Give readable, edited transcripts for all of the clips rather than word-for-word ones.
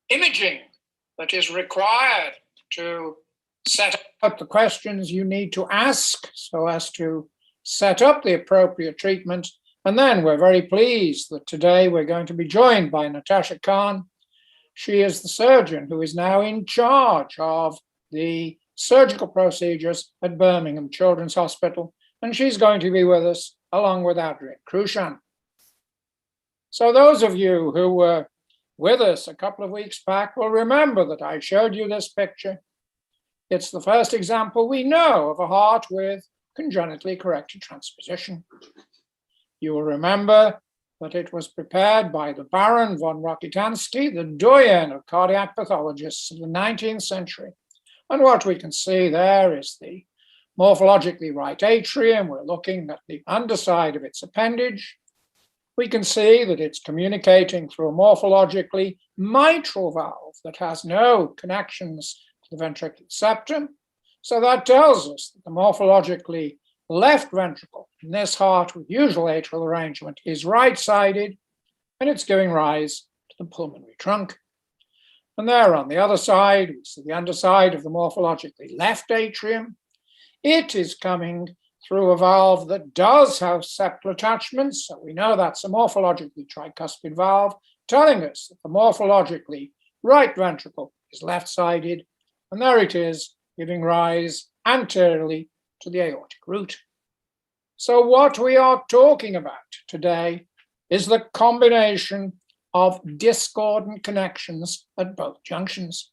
imaging that is required to set up the questions you need to ask so as to set up the appropriate treatment. And then we're very pleased that today we're going to be joined by Natasha Khan. She is the surgeon who is now in charge of the surgical procedures at Birmingham Children's Hospital, and she's going to be with us along with Adrian Crucian. So those of you who were with us a couple of weeks back will remember that I showed you this picture. It's the first example we know of a heart with congenitally corrected transposition. You will remember that it was prepared by the Baron von Rokitansky, the doyen of cardiac pathologists of the 19th century. And what we can see there is the morphologically right atrium. We're looking at the underside of its appendage. We can see that it's communicating through a morphologically mitral valve that has no connections to the ventricular septum. So that tells us that the morphologically left ventricle in this heart with usual atrial arrangement is right-sided, and it's giving rise to the pulmonary trunk. And there on the other side, we see the underside of the morphologically left atrium. It is coming through a valve that does have septal attachments, so we know that's a morphologically tricuspid valve, telling us that the morphologically right ventricle is left-sided, and there it is, giving rise anteriorly to the aortic root. So what we are talking about today is the combination of discordant connections at both junctions.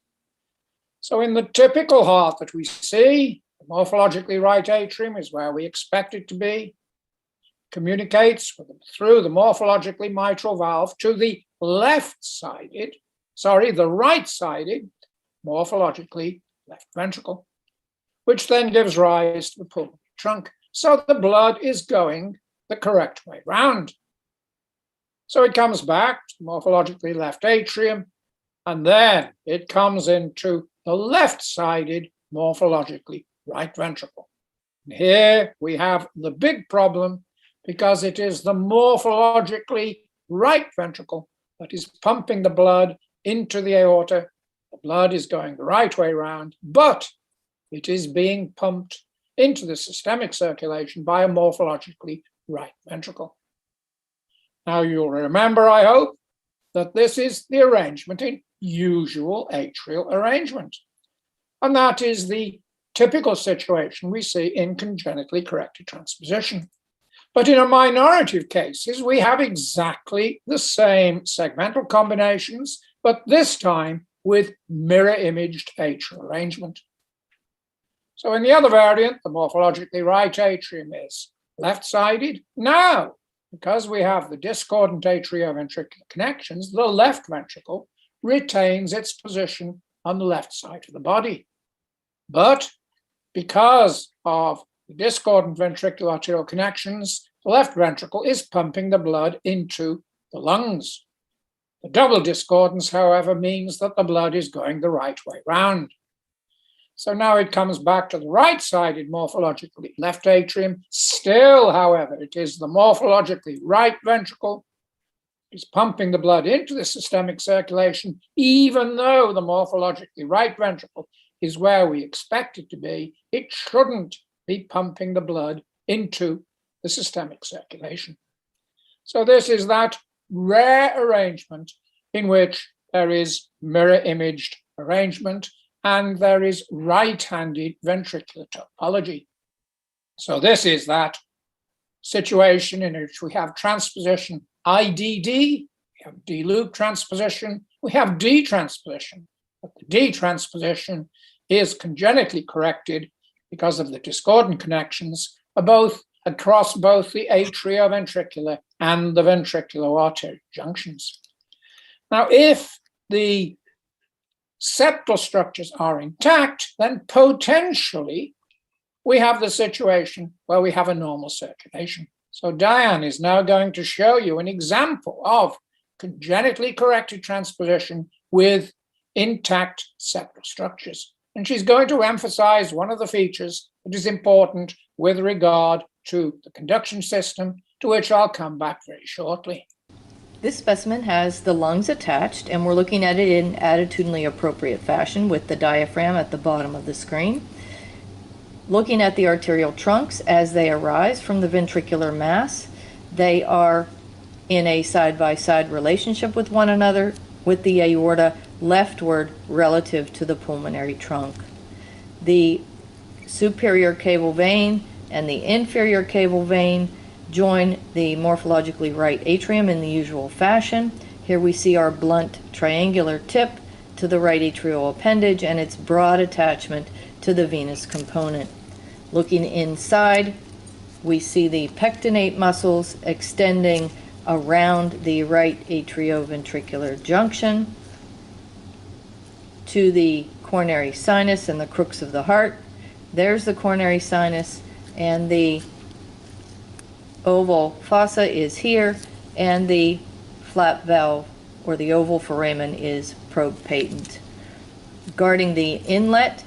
So in the typical heart that we see, the morphologically right atrium is where we expect it to be, communicates through the morphologically mitral valve to the right-sided morphologically left ventricle, which then gives rise to the pulmonary trunk. So the blood is going the correct way round. So it comes back to the morphologically left atrium, and then it comes into the left-sided morphologically right ventricle. And here we have the big problem because it is the morphologically right ventricle that is pumping the blood into the aorta. The blood is going the right way round, but it is being pumped into the systemic circulation by a morphologically right ventricle. Now you'll remember, I hope, that this is the arrangement in usual atrial arrangement. And that is the typical situation we see in congenitally corrected transposition. But in a minority of cases, we have exactly the same segmental combinations, but this time with mirror-imaged atrial arrangement. So in the other variant, the morphologically right atrium is left-sided. Now, because we have the discordant atrioventricular connections, the left ventricle retains its position on the left side of the body. But because of the discordant ventricular arterial connections, the left ventricle is pumping the blood into the lungs. The double discordance, however, means that the blood is going the right way round. So now it comes back to the right-sided morphologically left atrium. Still, however, it is the morphologically right ventricle is pumping the blood into the systemic circulation, even though the morphologically right ventricle is where we expect it to be. It shouldn't be pumping the blood into the systemic circulation. So this is that rare arrangement in which there is mirror-imaged arrangement and there is right-handed ventricular topology. So this is that situation in which we have transposition IDD, we have D-loop transposition, we have D-transposition. But the D-transposition is congenitally corrected because of the discordant connections across both the atrioventricular and the ventricular arterial junctions. Now, if the septal structures are intact, then potentially we have the situation where we have a normal circulation. So Diane is now going to show you an example of congenitally corrected transposition with intact septal structures. And she's going to emphasize one of the features that is important with regard to the conduction system, to which I'll come back very shortly. This specimen has the lungs attached, and we're looking at it in attitudinally appropriate fashion with the diaphragm at the bottom of the screen. Looking at the arterial trunks as they arise from the ventricular mass, they are in a side-by-side relationship with one another, with the aorta leftward relative to the pulmonary trunk. The superior cable vein and the inferior cable vein join the morphologically right atrium in the usual fashion. Here we see our blunt triangular tip to the right atrial appendage and its broad attachment to the venous component. Looking inside, we see the pectinate muscles extending around the right atrioventricular junction to the coronary sinus and the crooks of the heart. There's the coronary sinus, and the oval fossa is here, and the flap valve or the oval foramen is probe patent. Guarding the inlet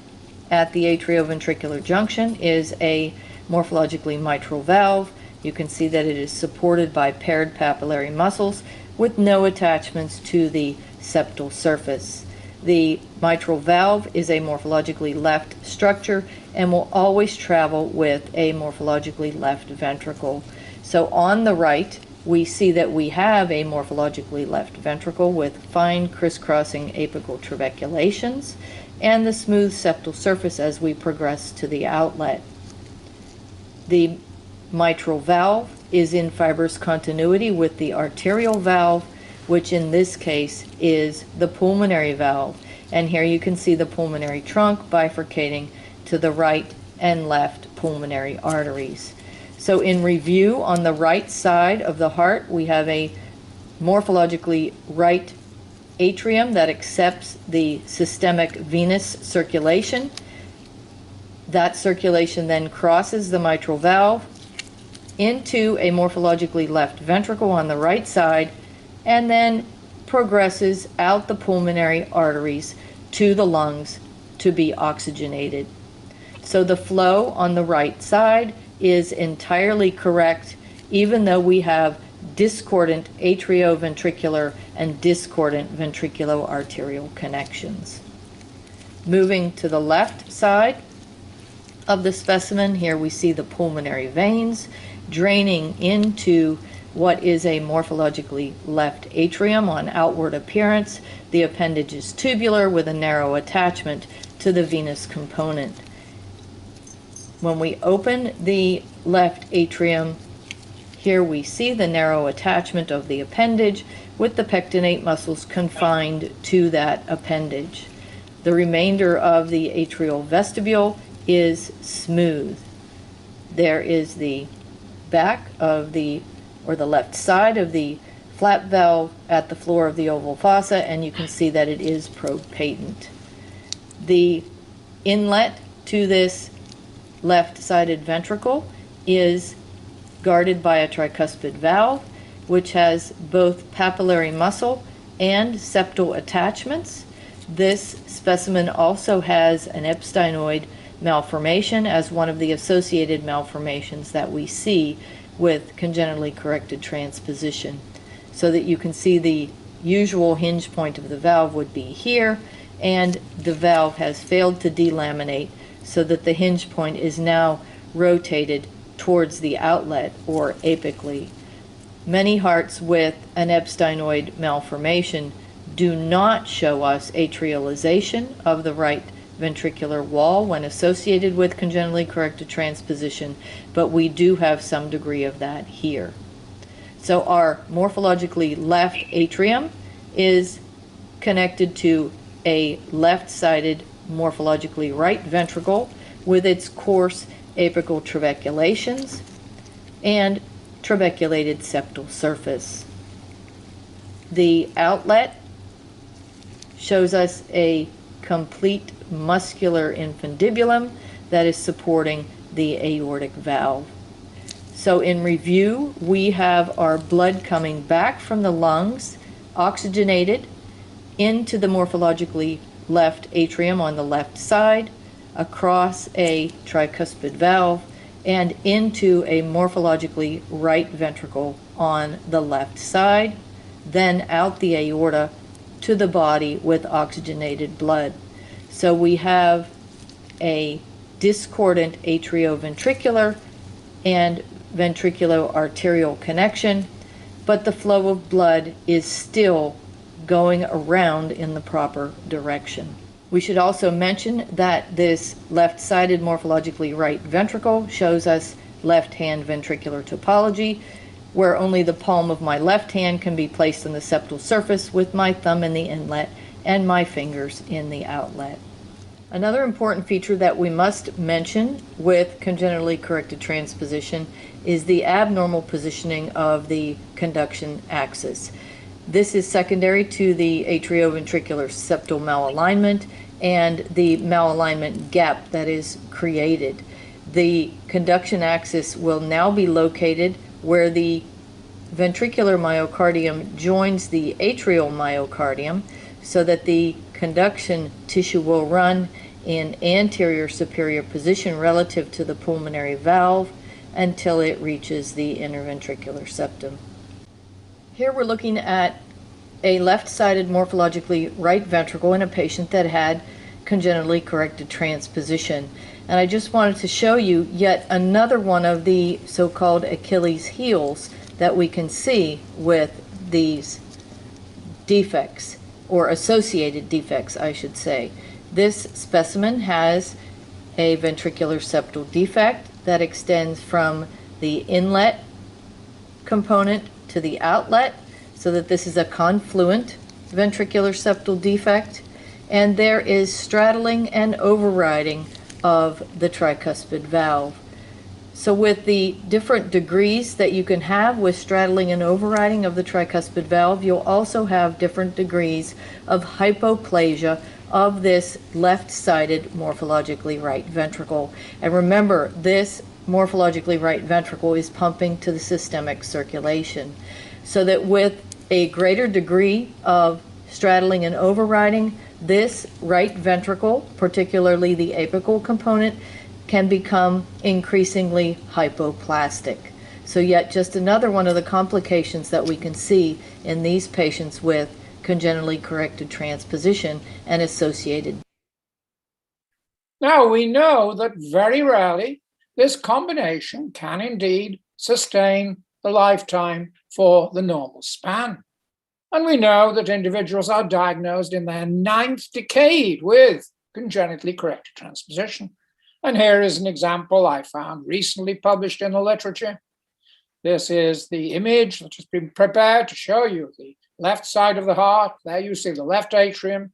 at the atrioventricular junction is a morphologically mitral valve. You can see that it is supported by paired papillary muscles with no attachments to the septal surface. The mitral valve is a morphologically left structure and will always travel with a morphologically left ventricle. So on the right, we see that we have a morphologically left ventricle with fine crisscrossing apical trabeculations and the smooth septal surface as we progress to the outlet. The mitral valve is in fibrous continuity with the arterial valve, which in this case is the pulmonary valve. And here you can see the pulmonary trunk bifurcating to the right and left pulmonary arteries. So in review, on the right side of the heart, we have a morphologically right atrium that accepts the systemic venous circulation. That circulation then crosses the mitral valve into a morphologically left ventricle on the right side, and then progresses out the pulmonary arteries to the lungs to be oxygenated. So the flow on the right side is entirely correct, even though we have discordant atrioventricular and discordant ventriculo-arterial connections. Moving to the left side of the specimen, here we see the pulmonary veins draining into what is a morphologically left atrium on outward appearance. The appendage is tubular with a narrow attachment to the venous component. When we open the left atrium, here we see the narrow attachment of the appendage with the pectinate muscles confined to that appendage. The remainder of the atrial vestibule is smooth. There is the back of the left side of the flap valve at the floor of the oval fossa, and you can see that it is probe patent. The inlet to this left-sided ventricle is guarded by a tricuspid valve, which has both papillary muscle and septal attachments. This specimen also has an Epsteinoid malformation as one of the associated malformations that we see with congenitally corrected transposition, so that you can see the usual hinge point of the valve would be here, and the valve has failed to delaminate so that the hinge point is now rotated towards the outlet or apically. Many hearts with an Epsteinoid malformation do not show us atrialization of the right ventricular wall when associated with congenitally corrected transposition, but we do have some degree of that here. So our morphologically left atrium is connected to a left-sided morphologically right ventricle with its coarse apical trabeculations and trabeculated septal surface. The outlet shows us a complete muscular infundibulum that is supporting the aortic valve. So in review, we have our blood coming back from the lungs, oxygenated into the morphologically left atrium on the left side, across a tricuspid valve, and into a morphologically right ventricle on the left side. then out the aorta to the body with oxygenated blood. So we have a discordant atrioventricular and ventriculo-arterial connection, but the flow of blood is still going around in the proper direction. We should also mention that this left-sided morphologically right ventricle shows us left-hand ventricular topology, where only the palm of my left hand can be placed on the septal surface with my thumb in the inlet and my fingers in the outlet. Another important feature that we must mention with congenitally corrected transposition is the abnormal positioning of the conduction axis. This is secondary to the atrioventricular septal malalignment and the malalignment gap that is created. The conduction axis will now be located where the ventricular myocardium joins the atrial myocardium, so that the conduction tissue will run in anterior superior position relative to the pulmonary valve until it reaches the interventricular septum. Here we're looking at a left-sided morphologically right ventricle in a patient that had congenitally corrected transposition. And I just wanted to show you yet another one of the so-called Achilles heels that we can see with these defects, or associated defects, I should say. This specimen has a ventricular septal defect that extends from the inlet component to the outlet, so that this is a confluent ventricular septal defect, and there is straddling and overriding of the tricuspid valve. So with the different degrees that you can have with straddling and overriding of the tricuspid valve, you'll also have different degrees of hypoplasia of this left-sided morphologically right ventricle. And remember, this morphologically right ventricle is pumping to the systemic circulation. So that with a greater degree of straddling and overriding, this right ventricle, particularly the apical component, can become increasingly hypoplastic. So yet just another one of the complications that we can see in these patients with congenitally corrected transposition and associated. Now we know that very rarely this combination can indeed sustain the lifetime for the normal span. And we know that individuals are diagnosed in their 9th decade with congenitally corrected transposition. And here is an example I found recently published in the literature. This is the image that has been prepared to show you the left side of the heart. There you see the left atrium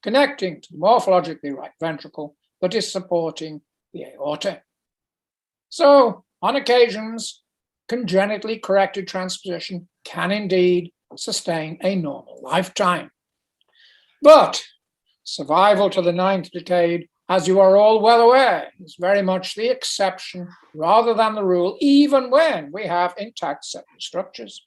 connecting to the morphologically right ventricle that is supporting the aorta. So, on occasions, congenitally corrected transposition can indeed sustain a normal lifetime. But survival to the 9th decade, as you are all well aware, is very much the exception rather than the rule, even when we have intact septal structures.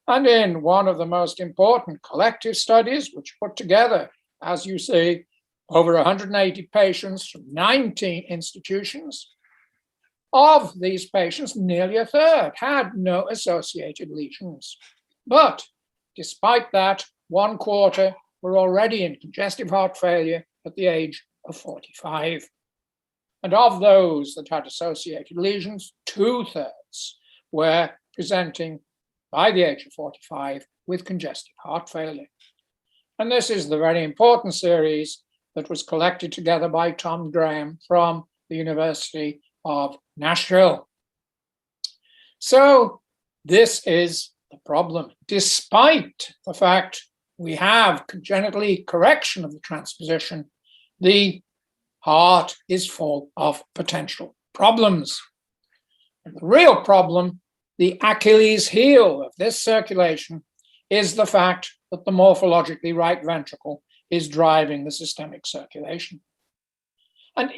And in one of the most important collective studies, which put together, as you see, over 180 patients from 19 institutions, of these patients, nearly a third had no associated lesions. But despite that, 1/4 were already in congestive heart failure at the age of 45. And of those that had associated lesions, 2/3 were presenting by the age of 45 with congestive heart failure. And this is the very important series that was collected together by Tom Graham from the University of Nashville. So this is the problem. Despite the fact we have congenitally correction of the transposition, the heart is full of potential problems. And the real problem, the Achilles heel of this circulation, is the fact that the morphologically right ventricle is driving the systemic circulation. And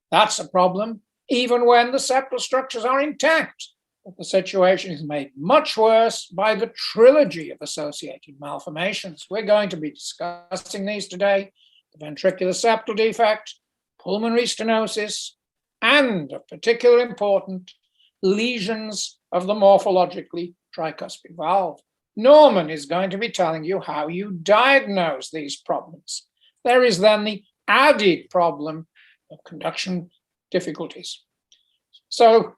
that's a problem even when the septal structures are intact. But the situation is made much worse by the trilogy of associated malformations. We're going to be discussing these today: the ventricular septal defect, pulmonary stenosis, and of particular importance, lesions of the morphologically tricuspid valve. Norman is going to be telling you how you diagnose these problems. There is then the added problem of conduction difficulties. So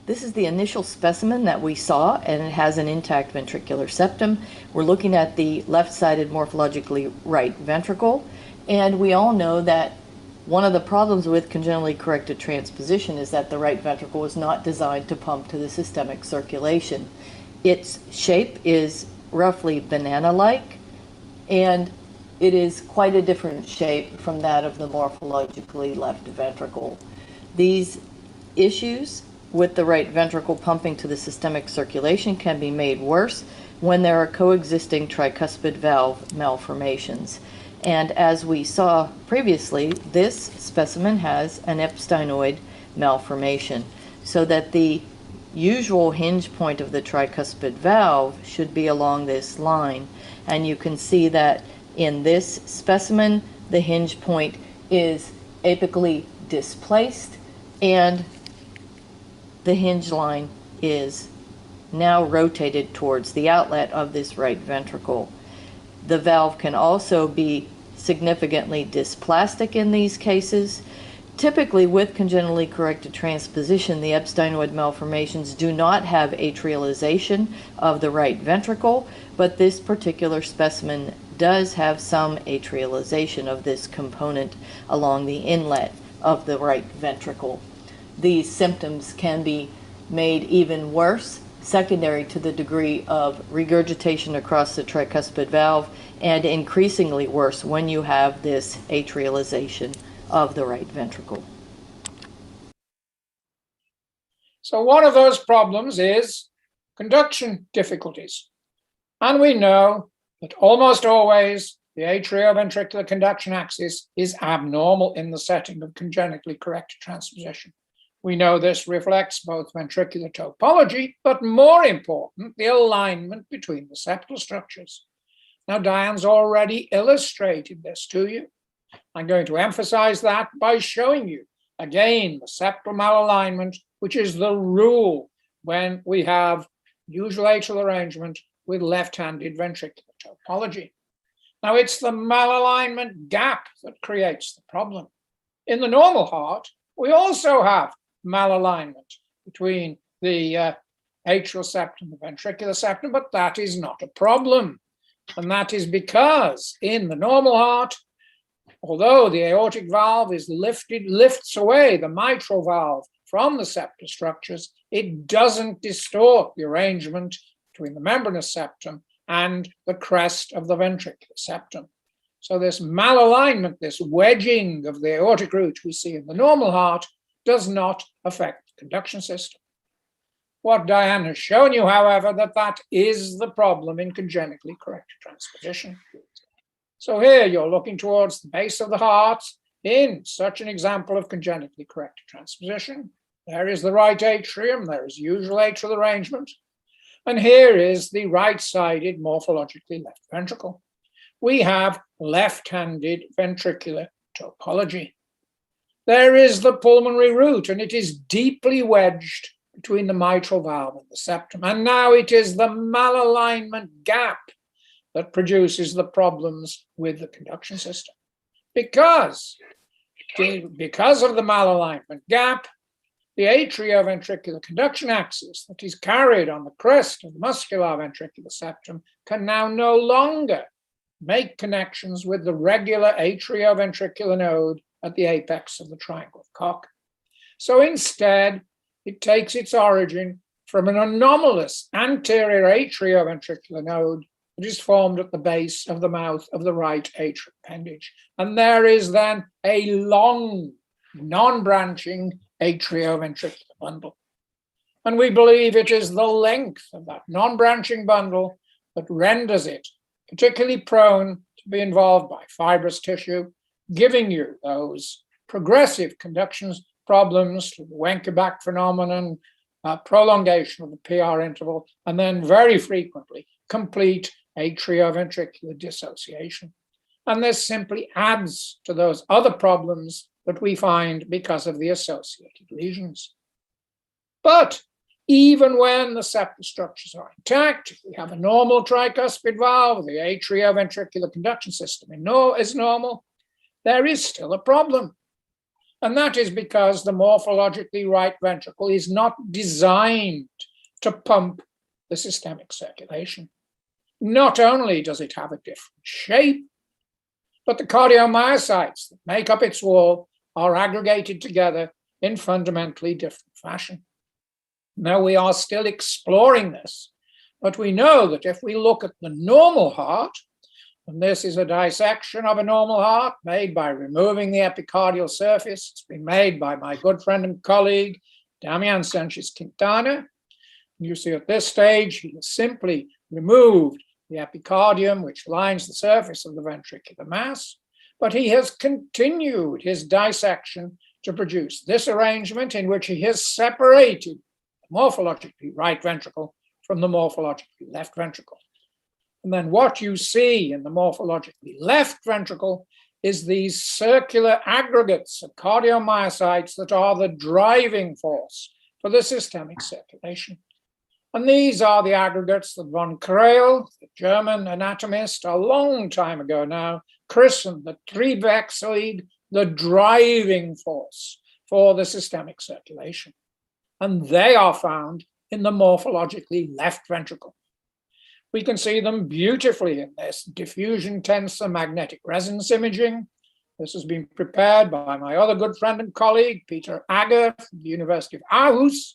this is the initial specimen that we saw, and it has an intact ventricular septum. We're looking at the left-sided morphologically right ventricle, and we all know that one of the problems with congenitally corrected transposition is that the right ventricle was not designed to pump to the systemic circulation. Its shape is roughly banana-like, and it is quite a different shape from that of the morphologically left ventricle. These issues with the right ventricle pumping to the systemic circulation can be made worse when there are coexisting tricuspid valve malformations. And as we saw previously, this specimen has an Epsteinoid malformation, so that the usual hinge point of the tricuspid valve should be along this line. And you can see that in this specimen, the hinge point is apically displaced, and the hinge line is now rotated towards the outlet of this right ventricle. The valve can also be significantly dysplastic in these cases. Typically, with congenitally corrected transposition, the Epsteinoid malformations do not have atrialization of the right ventricle, but this particular specimen does have some atrialization of this component along the inlet of the right ventricle. These symptoms can be made even worse, secondary to the degree of regurgitation across the tricuspid valve, and increasingly worse when you have this atrialization of the right ventricle. So one of those problems is conduction difficulties. And we know that almost always the atrioventricular conduction axis is abnormal in the setting of congenitally corrected transposition. We know this reflects both ventricular topology, but more important, the alignment between the septal structures. Now, Diane's already illustrated this to you. I'm going to emphasize that by showing you, again, the septal malalignment, which is the rule when we have usual atrial arrangement with left-handed ventricular topology. Now, it's the malalignment gap that creates the problem. In the normal heart, we also have malalignment between the atrial septum and the ventricular septum, but that is not a problem. And that is because in the normal heart, although the aortic valve is lifts away the mitral valve from the septal structures, it doesn't distort the arrangement between the membranous septum and the crest of the ventricular septum. So this malalignment, this wedging of the aortic root we see in the normal heart, does not affect the conduction system. What Diane has shown you, however, that is the problem in congenitally corrected transposition. So here you're looking towards the base of the heart in such an example of congenitally corrected transposition. There is the right atrium, there is usual atrial arrangement, and here is the right-sided morphologically left ventricle. We have left-handed ventricular topology. There is the pulmonary root, and it is deeply wedged between the mitral valve and the septum. And now it is the malalignment gap that produces the problems with the conduction system. Because of the malalignment gap, the atrioventricular conduction axis that is carried on the crest of the muscular ventricular septum can now no longer make connections with the regular atrioventricular node at the apex of the triangle of Koch. So instead, it takes its origin from an anomalous anterior atrioventricular node that is formed at the base of the mouth of the right atrial appendage. And there is then a long, non-branching atrioventricular bundle. And we believe it is the length of that non-branching bundle that renders it particularly prone to be involved by fibrous tissue, giving you those progressive conduction problems, the Wencker-Bach phenomenon, prolongation of the PR interval, and then very frequently complete atrioventricular dissociation. And this simply adds to those other problems that we find because of the associated lesions. But even when the septal structures are intact. If we have a normal tricuspid valve, the atrioventricular conduction system is normal, there is still a problem. And that is because the morphologically right ventricle is not designed to pump the systemic circulation. Not only does it have a different shape, but the cardiomyocytes that make up its wall are aggregated together in fundamentally different fashion. Now, we are still exploring this, but we know that if we look at the normal heart, and this is a dissection of a normal heart made by removing the epicardial surface. It's been made by my good friend and colleague, Damian Sanchez-Quintana. You see at this stage, he has simply removed the epicardium, which lines the surface of the ventricular mass, but he has continued his dissection to produce this arrangement in which he has separated the morphologically right ventricle from the morphologically left ventricle. And then what you see in the morphologically left ventricle is these circular aggregates of cardiomyocytes that are the driving force for the systemic circulation. And these are the aggregates that von Krehl, the German anatomist, a long time ago now, christened the Triebwerkzeug, the driving force for the systemic circulation. And they are found in the morphologically left ventricle. We can see them beautifully in this diffusion tensor magnetic resonance imaging. This has been prepared by my other good friend and colleague, Peter Agger from the University of Aarhus.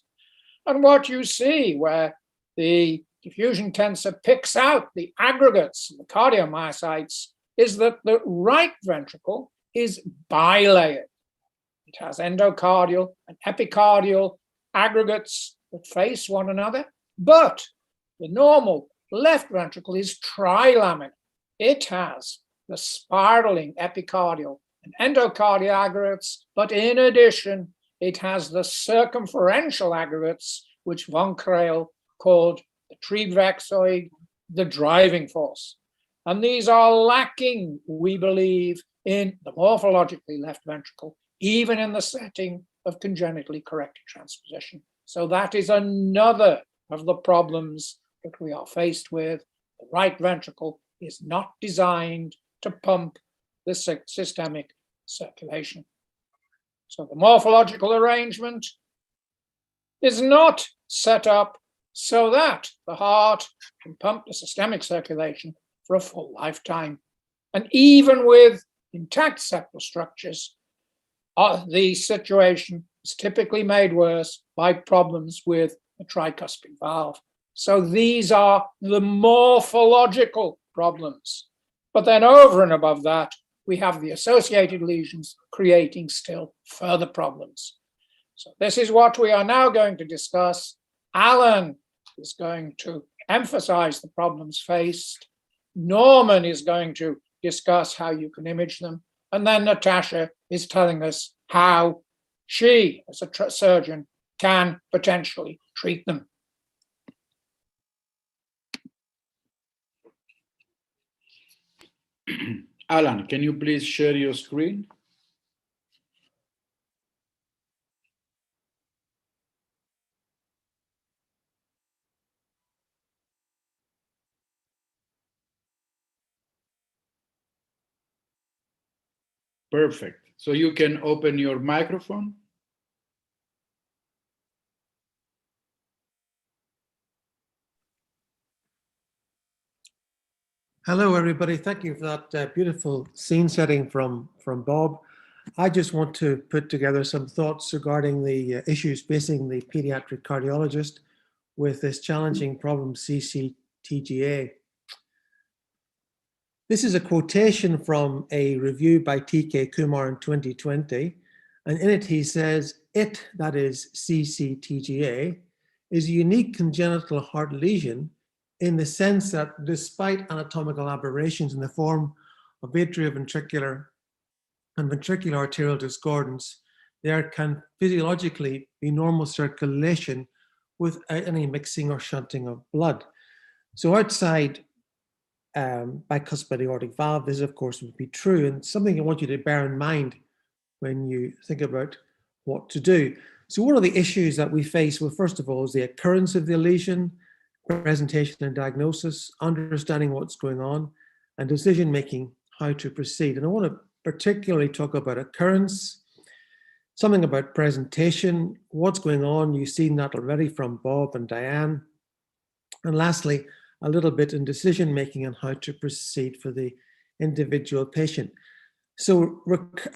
And what you see where the diffusion tensor picks out the aggregates, the cardiomyocytes, is that the right ventricle is bilayered. It has endocardial and epicardial aggregates that face one another, but the normal left ventricle is trilaminar. It has the spiraling epicardial and endocardial aggregates, but in addition, it has the circumferential aggregates, which von Krehl called the Triebwerkzeug, the driving force. And these are lacking, we believe, in the morphologically left ventricle, even in the setting of congenitally corrected transposition. So that is another of the problems that we are faced with. The right ventricle is not designed to pump the systemic circulation. So the morphological arrangement is not set up so that the heart can pump the systemic circulation for a full lifetime. And even with intact septal structures, the situation is typically made worse by problems with the tricuspid valve. So these are the morphological problems. But then over and above that, we have the associated lesions creating still further problems. So this is what we are now going to discuss. Alan is going to emphasize the problems faced. Norman is going to discuss how you can image them. And then Natasha is telling us how she, as a surgeon, can potentially treat them. Alan, can you please share your screen? Perfect. So you can open your microphone. Hello, everybody. Thank you for that beautiful scene setting from Bob. I just want to put together some thoughts regarding the issues facing the pediatric cardiologist with this challenging problem, CCTGA. This is a quotation from a review by T.K. Kumar in 2020, and in it he says, "It, that is CCTGA, is a unique congenital heart lesion in the sense that despite anatomical aberrations in the form of atrioventricular and ventricular arterial discordance, there can physiologically be normal circulation without any mixing or shunting of blood." So outside bicuspid aortic valve, this of course would be true, and something I want you to bear in mind when you think about what to do. So what are the issues that we face? Well, first of all, is the occurrence of the lesion, presentation and diagnosis, understanding what's going on, and decision-making, how to proceed. And I want to particularly talk about occurrence, something about presentation, what's going on. You've seen that already from Bob and Diane. And lastly, a little bit in decision-making and how to proceed for the individual patient. So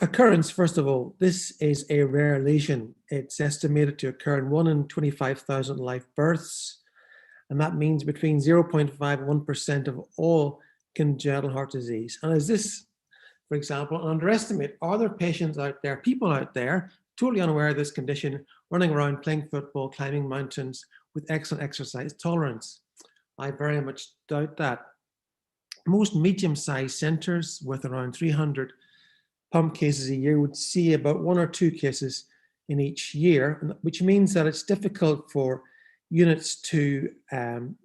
occurrence, first of all, this is a rare lesion. It's estimated to occur in 1 in 25,000 live births. And that means between 0.5 and 1% of all congenital heart disease. And is this, for example, an underestimate? Are there patients out there, people out there, totally unaware of this condition, running around playing football, climbing mountains with excellent exercise tolerance? I very much doubt that. Most medium-sized centres with around 300 pump cases a year would see about 1 or 2 cases in each year, which means that it's difficult for units to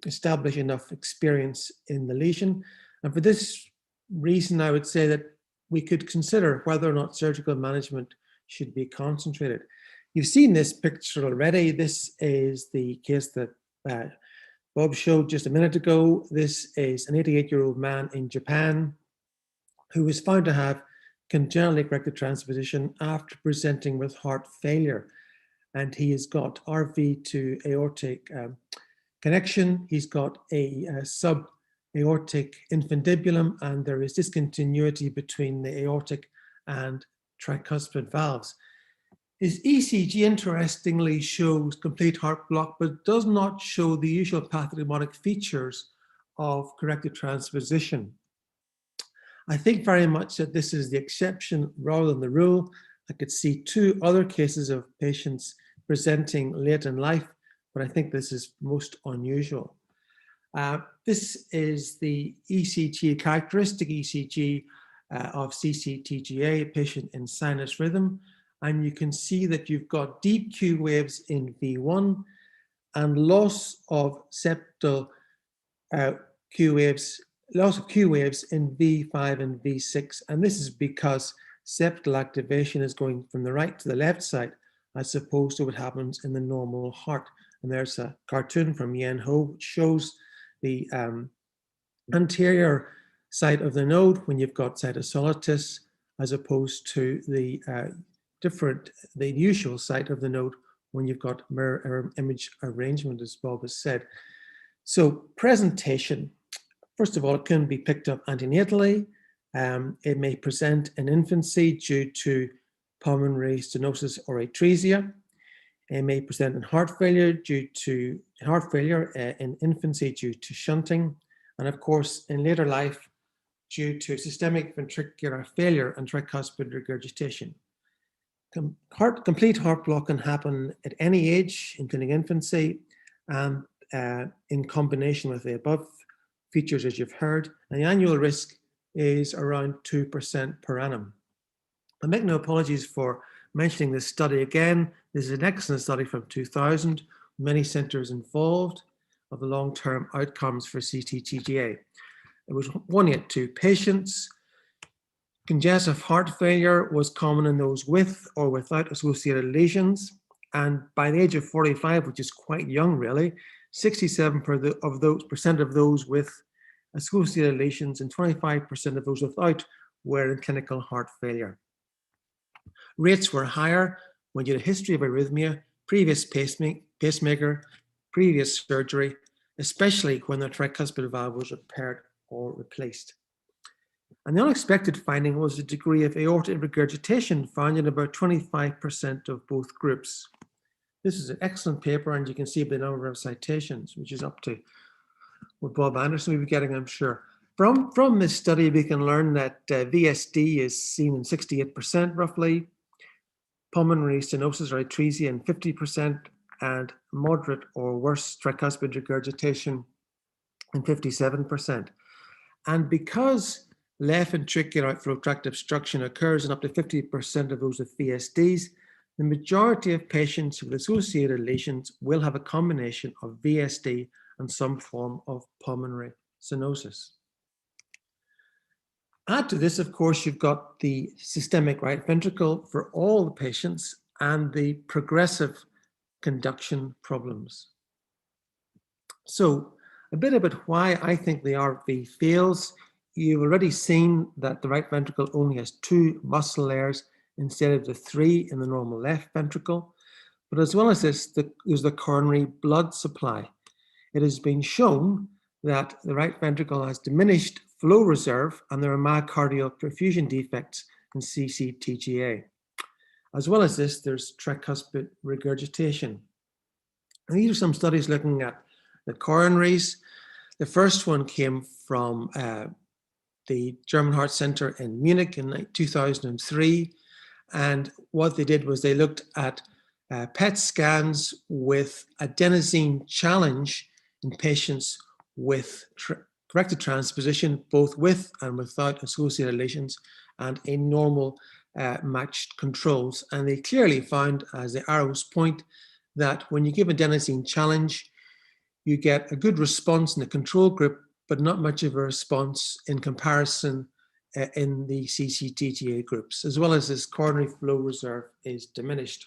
establish enough experience in the lesion. And for this reason, I would say that we could consider whether or not surgical management should be concentrated. You've seen this picture already. This is the case that Bob showed just a minute ago. This is an 88-year-old man in Japan who was found to have congenitally corrected transposition after presenting with heart failure. And he has got RV to aortic connection. He's got a sub-aortic infundibulum, and there is discontinuity between the aortic and tricuspid valves. His ECG interestingly shows complete heart block, but does not show the usual pathognomonic features of corrected transposition. I think very much that this is the exception rather than the rule. I could see 2 other cases of patients presenting late in life, but I think this is most unusual. This is the ECG, characteristic ECG of CCTGA, a patient in sinus rhythm. And you can see that you've got deep Q waves in V1 and loss of septal Q waves in V5 and V6. And this is because septal activation is going from the right to the left side, as opposed to what happens in the normal heart. And there's a cartoon from Yen Ho, which shows the anterior side of the node when you've got cytosolitis, as opposed to the usual site of the node when you've got mirror image arrangement, as Bob has said. So presentation, first of all, it can be picked up antenatally. It may present in infancy due to pulmonary stenosis or atresia. It may present in heart failure due to in infancy due to shunting. And of course, in later life, due to systemic ventricular failure and tricuspid regurgitation. Complete heart block can happen at any age, including infancy, and in combination with the above features, as you've heard. And the annual risk is around 2% per annum. I make no apologies for mentioning this study again. This is an excellent study from 2000, many centers involved, of the long-term outcomes for CTTGA. It was 182 patients. Congestive heart failure was common in those with or without associated lesions. And by the age of 45, which is quite young really, 67% of those with associated lesions and 25% of those without were in clinical heart failure. Rates were higher when you had a history of arrhythmia, previous pacemaker, previous surgery, especially when the tricuspid valve was repaired or replaced. And the unexpected finding was the degree of aortic regurgitation found in about 25% of both groups. This is an excellent paper, and you can see the number of citations, which is up to what Bob Anderson will be getting, I'm sure. From this study, we can learn that VSD is seen in 68% roughly, pulmonary stenosis or atresia in 50%, and moderate or worse tricuspid regurgitation in 57%. And because left ventricular outflow tract obstruction occurs in up to 50% of those with VSDs, the majority of patients with associated lesions will have a combination of VSD and some form of pulmonary stenosis. Add to this, of course, you've got the systemic right ventricle for all the patients, and the progressive conduction problems. So a bit about why I think the RV fails. You've already seen that the right ventricle only has 2 muscle layers instead of the 3 in the normal left ventricle. But as well as this, there's the coronary blood supply. It has been shown that the right ventricle has diminished flow reserve and there are myocardial perfusion defects in CCTGA. As well as this, there's tricuspid regurgitation. And these are some studies looking at the coronaries. The first one came from the German Heart Center in Munich in 2003. And what they did was they looked at PET scans with adenosine challenge in patients with corrected transposition, both with and without associated lesions, and a normal matched controls. And they clearly found, as the arrows point, that when you give adenosine challenge, you get a good response in the control group, but not much of a response in comparison in the CCTGA groups, as well as this coronary flow reserve is diminished.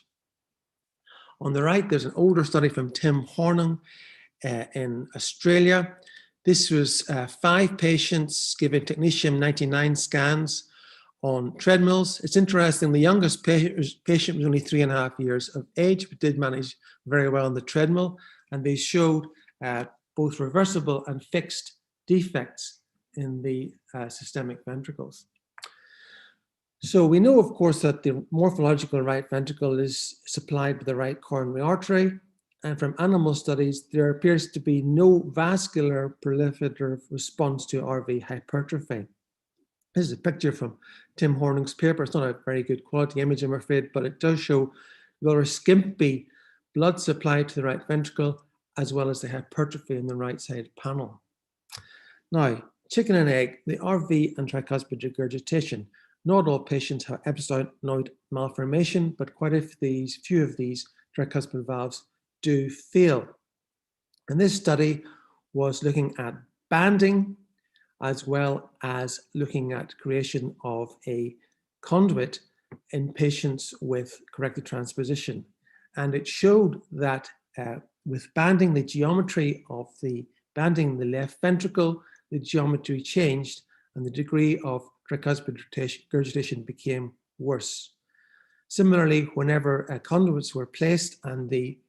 On the right, there's an older study from Tim Horning in Australia. This was 5 patients given technetium-99 scans on treadmills. It's interesting, the youngest patient was only 3.5 years of age, but did manage very well on the treadmill, and they showed both reversible and fixed defects in the systemic ventricles. So we know, of course, that the morphological right ventricle is supplied by the right coronary artery. And from animal studies, there appears to be no vascular proliferative response to RV hypertrophy. This is a picture from Tim Horning's paper. It's not a very good quality image, I'm afraid, but it does show rather skimpy blood supply to the right ventricle, as well as the hypertrophy in the right side panel. Now, chicken and egg, the RV and tricuspid regurgitation. Not all patients have epsteinoid malformation, but quite a few of these tricuspid valves do fail. And this study was looking at banding, as well as looking at creation of a conduit in patients with corrected transposition. And it showed that with banding, the geometry of the banding the left ventricle, the geometry changed and the degree of tricuspid regurgitation became worse. Similarly, whenever conduits were placed and the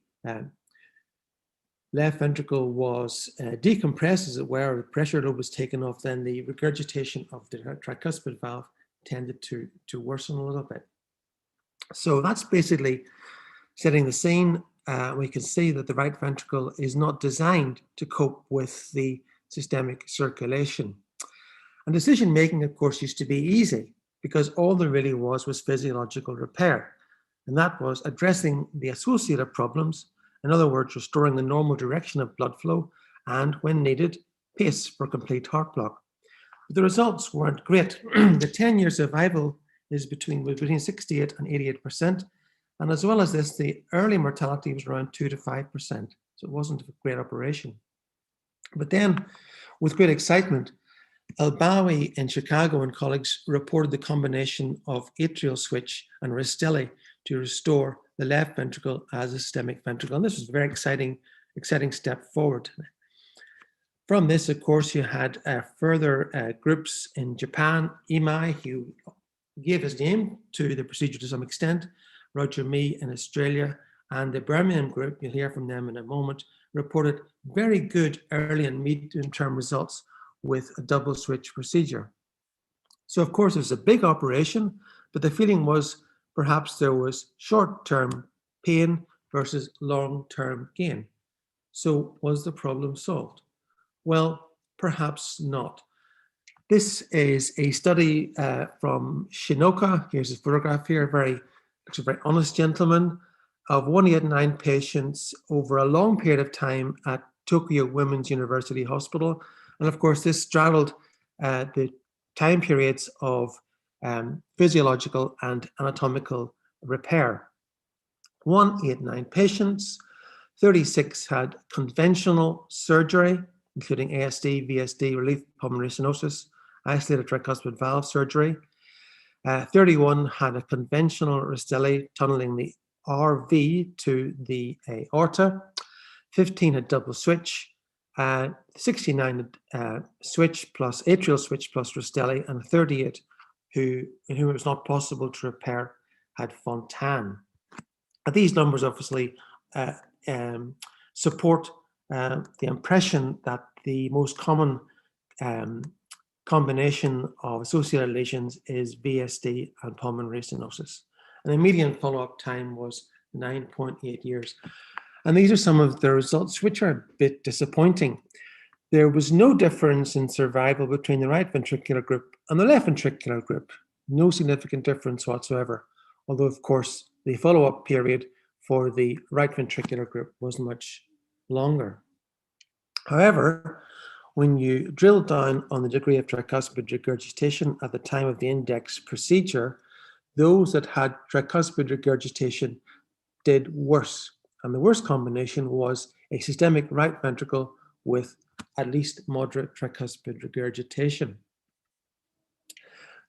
left ventricle was decompressed, as it were, the pressure load was taken off, then the regurgitation of the tricuspid valve tended to worsen a little bit. So that's basically setting the scene. We can see that the right ventricle is not designed to cope with the systemic circulation. And decision-making, of course, used to be easy because all there really was physiological repair. And that was addressing the associated problems, in other words, restoring the normal direction of blood flow and, when needed, pace for complete heart block. But the results weren't great. The 10-year survival is between 68 and 88%. And as well as this, the early mortality was around 2 to 5%. So it wasn't a great operation. But then, with great excitement, Al-Bawi in Chicago and colleagues reported the combination of atrial switch and Rastelli to restore the left ventricle as a systemic ventricle. And this was a very exciting step forward. From this, of course, you had further groups in Japan, EMI, who gave his name to the procedure to some extent, Roger Mee in Australia, and the Birmingham group, you'll hear from them in a moment, reported very good early and medium-term results with a double switch procedure. So of course it was a big operation, but the feeling was perhaps there was short-term pain versus long-term gain. So was the problem solved? Well, perhaps not. This is a study from Shinoka. Here's his photograph here, actually very honest gentleman, of 189 patients over a long period of time at Tokyo Women's University Hospital. And of course, this straddled the time periods of physiological and anatomical repair. 189 patients, 36 had conventional surgery, including ASD, VSD, relief pulmonary stenosis, isolated tricuspid valve surgery. 31 had a conventional Rastelli tunneling the RV to the aorta, 15 had double switch, 69 had switch plus atrial switch plus Rastelli, and 38 in whom it was not possible to repair had Fontan. These numbers obviously support the impression that the most common combination of associated lesions is VSD and pulmonary stenosis. And the median follow-up time was 9.8 years. And these are some of the results which are a bit disappointing. There was no difference in survival between the right ventricular group and the left ventricular group. No significant difference whatsoever. Although, of course, the follow-up period for the right ventricular group was much longer. However, when you drill down on the degree of tricuspid regurgitation at the time of the index procedure, those that had tricuspid regurgitation did worse. And the worst combination was a systemic right ventricle with at least moderate tricuspid regurgitation.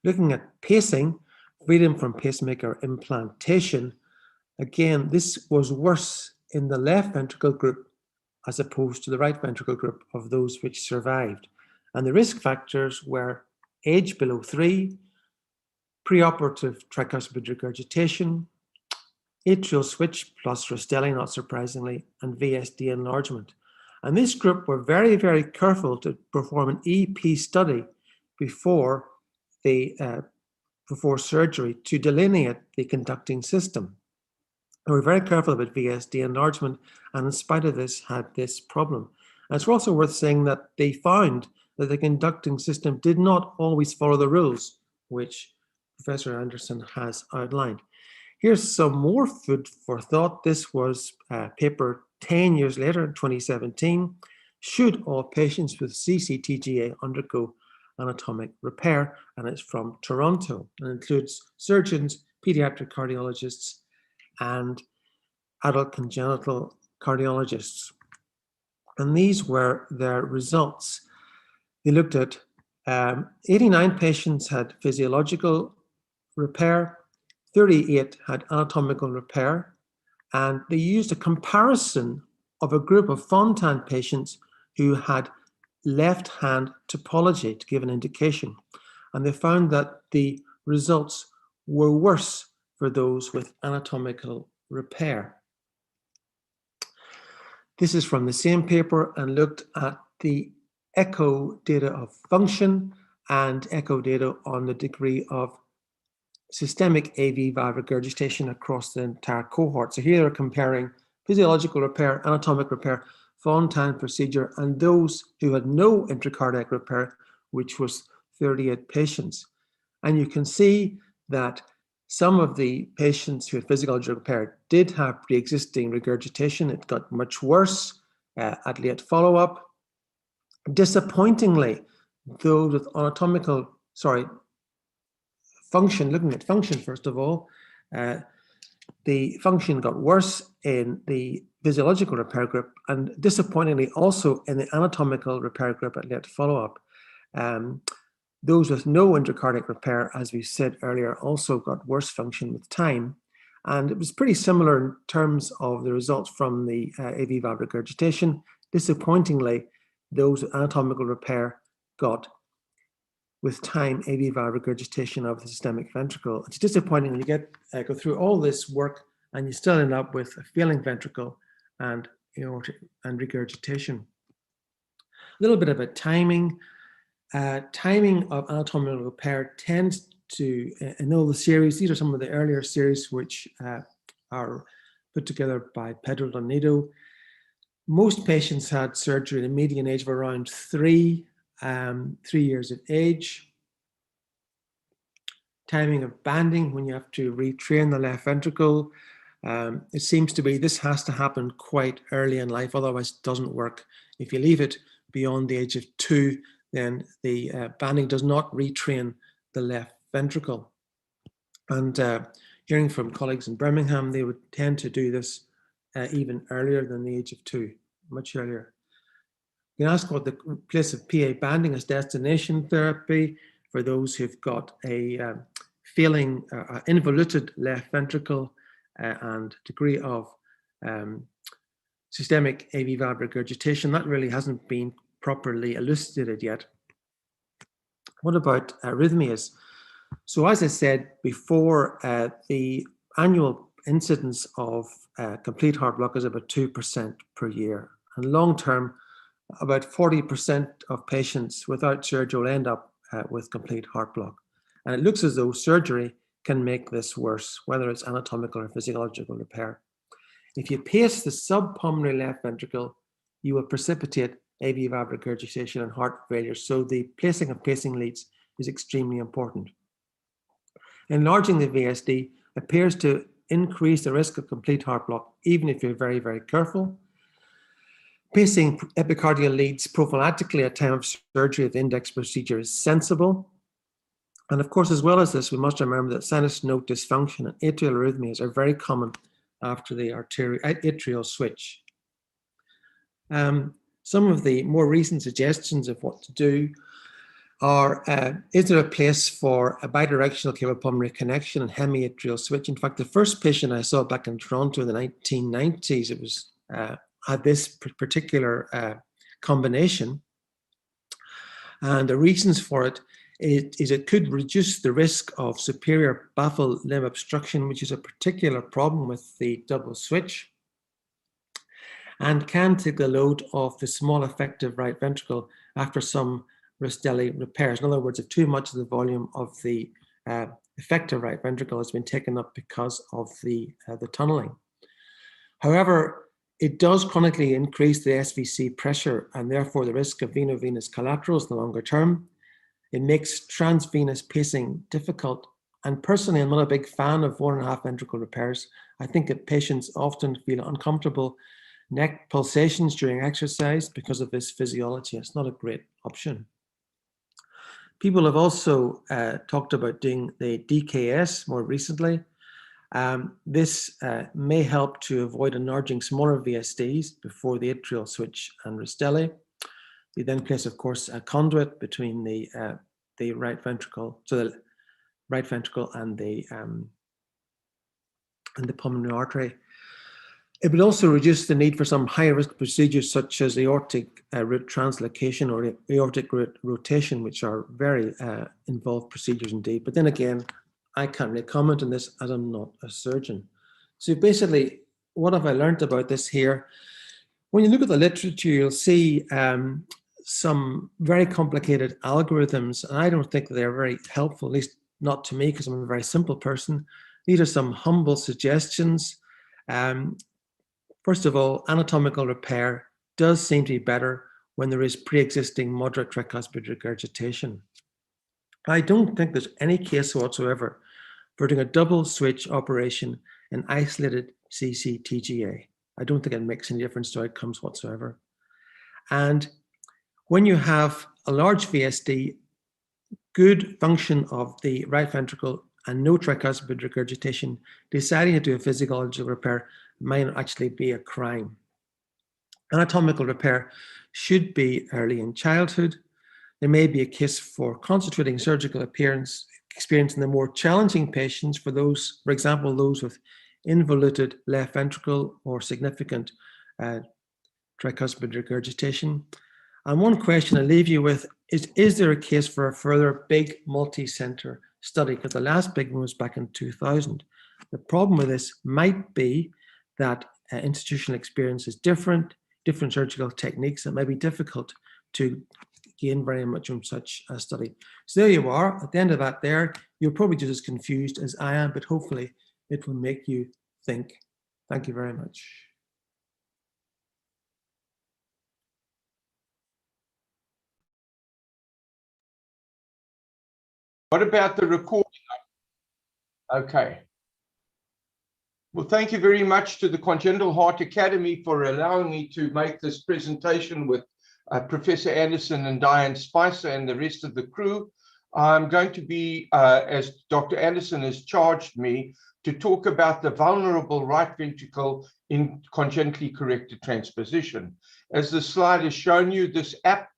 Looking at pacing, freedom from pacemaker implantation, again, this was worse in the left ventricle group as opposed to the right ventricle group of those which survived. And the risk factors were age below 3, preoperative tricuspid regurgitation, atrial switch plus Rastelli, not surprisingly, and VSD enlargement. And this group were very, very careful to perform an EP study before surgery to delineate the conducting system. They were very careful about VSD enlargement, and in spite of this, had this problem. And it's also worth saying that they found that the conducting system did not always follow the rules, which Professor Anderson has outlined. Here's some more food for thought. This was a paper 10 years later, in 2017. Should all patients with CCTGA undergo anatomic repair? And it's from Toronto and includes surgeons, pediatric cardiologists, and adult congenital cardiologists. And these were their results. They looked at 89 patients had physiological repair, 38 had anatomical repair, and they used a comparison of a group of Fontan patients who had left hand topology to give an indication. And they found that the results were worse for those with anatomical repair. This is from the same paper and looked at the echo data of function and echo data on the degree of systemic AV valve regurgitation across the entire cohort. So here they're comparing physiological repair, anatomic repair, Fontan procedure, and those who had no intracardiac repair, which was 38 patients. And you can see that some of the patients who had physiological repair did have pre-existing regurgitation. It got much worse at late follow-up. Disappointingly, those with function, looking at function first of all, the function got worse in the physiological repair group, and disappointingly also in the anatomical repair group at late follow-up. Those with no intracardiac repair, as we said earlier, also got worse function with time. And it was pretty similar in terms of the results from the AV valve regurgitation. Disappointingly, those with anatomical repair got, with time, AV valve regurgitation of the systemic ventricle. It's disappointing when you go through all this work and you still end up with a failing ventricle and aortic and regurgitation. A little bit about timing. Timing of anatomical repair tends to, in all the series, these are some of the earlier series which are put together by Pedro Donedo. Most patients had surgery at a median age of around 3 years of age. Timing of banding, when you have to retrain the left ventricle. It seems to be this has to happen quite early in life, otherwise it doesn't work. If you leave it beyond the age of 2, then the banding does not retrain the left ventricle. And hearing from colleagues in Birmingham, they would tend to do this even earlier than the age of 2, much earlier. You can ask what the place of PA banding as destination therapy for those who've got a failing involuted left ventricle. and degree of systemic AV valve regurgitation. That really hasn't been properly elucidated yet. What about arrhythmias? So as I said before, the annual incidence of complete heart block is about 2% per year. And long term, about 40% of patients without surgery will end up with complete heart block. And it looks as though surgery can make this worse, whether it's anatomical or physiological repair. If you pace the subpulmonary left ventricle, you will precipitate AV valve regurgitation and heart failure. So the placing of pacing leads is extremely important. Enlarging the VSD appears to increase the risk of complete heart block, even if you're very, very careful. Pacing epicardial leads prophylactically at time of surgery of the index procedure is sensible. And of course, as well as this, we must remember that sinus node dysfunction and atrial arrhythmias are very common after the atrial switch. Some of the more recent suggestions of what to do are, is there a place for a bidirectional cardiopulmonary connection and hemiatrial switch? In fact, the first patient I saw back in Toronto in the 1990s, it was had this particular combination. And the reasons for it is it could reduce the risk of superior baffle limb obstruction, which is a particular problem with the double switch, and can take the load off the small effective right ventricle after some Rastelli repairs. In other words, if too much of the volume of the effective right ventricle has been taken up because of the tunneling. However, it does chronically increase the SVC pressure and therefore the risk of veno-venous collaterals in the longer term. It makes transvenous pacing difficult. And personally, I'm not a big fan of 1.5 ventricle repairs. I think that patients often feel uncomfortable neck pulsations during exercise because of this physiology. It's not a great option. People have also talked about doing the DKS more recently. This may help to avoid enlarging smaller VSDs before the atrial switch and Rastelli. You then place, of course, a conduit between the right ventricle, so the right ventricle and the pulmonary artery. It would also reduce the need for some high-risk procedures such as aortic root translocation or aortic root rotation, which are very involved procedures indeed. But then again, I can't really comment on this as I'm not a surgeon. So basically, what have I learned about this here? When you look at the literature, you'll see some very complicated algorithms, and I don't think they're very helpful, at least not to me, because I'm a very simple person. These are some humble suggestions. First of all, anatomical repair does seem to be better when there is pre-existing moderate tricuspid regurgitation. I don't think there's any case whatsoever for doing a double switch operation in isolated CCTGA. I don't think it makes any difference to outcomes whatsoever. And when you have a large VSD, good function of the right ventricle and no tricuspid regurgitation, deciding to do a physiological repair might actually be a crime. Anatomical repair should be early in childhood. There may be a case for concentrating surgical experience in the more challenging patients, for those, for example, those with involuted left ventricle or significant tricuspid regurgitation. And one question I leave you with is there a case for a further big multi-center study? Because the last big one was back in 2000. The problem with this might be that institutional experience is different surgical techniques. It may be difficult to gain very much from such a study. So there you are. At the end of that there, you're probably just as confused as I am, but hopefully it will make you think. Thank you very much. What about the recording? Okay. Well, thank you very much to the Congenital Heart Academy for allowing me to make this presentation with Professor Anderson and Diane Spicer and the rest of the crew. I'm going to be, as Dr. Anderson has charged me, to talk about the vulnerable right ventricle in congenitally corrected transposition. As the slide has shown you, this app